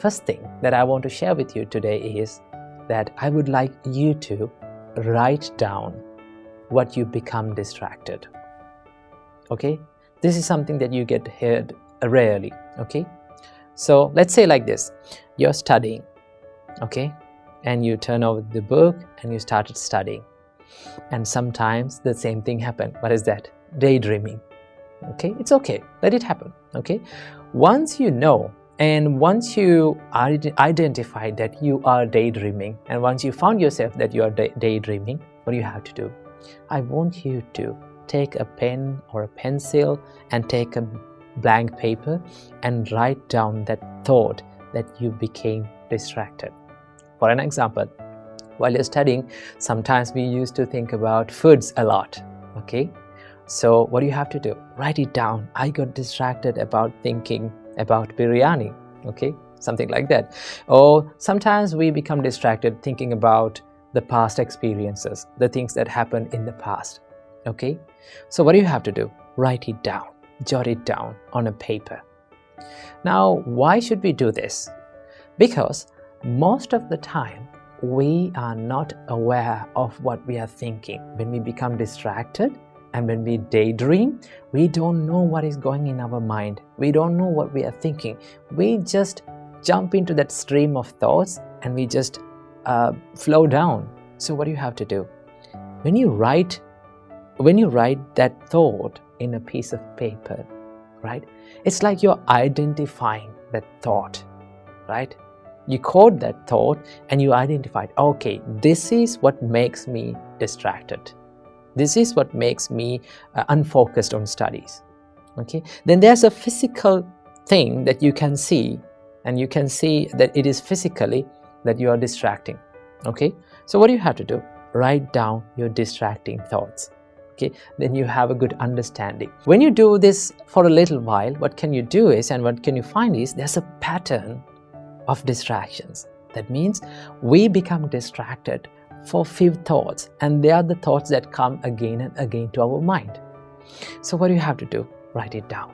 first thing that I want to share with you today is that I would like you to write down what you become distracted. Okay? This is something that you get heard rarely. Okay? So let's say like this. You're studying. Okay? And you turn over the book and you started studying. And sometimes the same thing happens. What is that? Daydreaming. Okay? It's okay. Let it happen. Okay? Once you know and once you identify that you are daydreaming, and once you found yourself that you are daydreaming, what do you have to do? I want you to take a pen or a pencil and take a blank paper and write down that thought that you became distracted. For an example, while you're studying, sometimes we used to think about foods a lot. Okay? So what do you have to do? Write it down. I got distracted about thinking about biryani. Okay? Something like that. Or sometimes we become distracted thinking about the past experiences, the things that happened in the past. Okay? So what do you have to do? Write it down. Jot it down on a paper. Now, why should we do this? Because most of the time, we are not aware of what we are thinking. When we become distracted and when we daydream, we don't know what is going in our mind. We don't know what we are thinking. We just jump into that stream of thoughts and we just flow down. So what do you have to do? When you write that thought in a piece of paper, right? It's like you're identifying that thought, right? You code that thought and you identified, okay, this is what makes me distracted. This is what makes me unfocused on studies. Okay? Then there's a physical thing that you can see, and you can see that it is physically that you are distracting. Okay? So what do you have to do? Write down your distracting thoughts. Okay? Then you have a good understanding. When you do this for a little while, what can you do is, and what can you find is, there's a pattern of distractions. That means we become distracted for few thoughts, and they are the thoughts that come again and again to our mind. So what do you have to do? Write it down.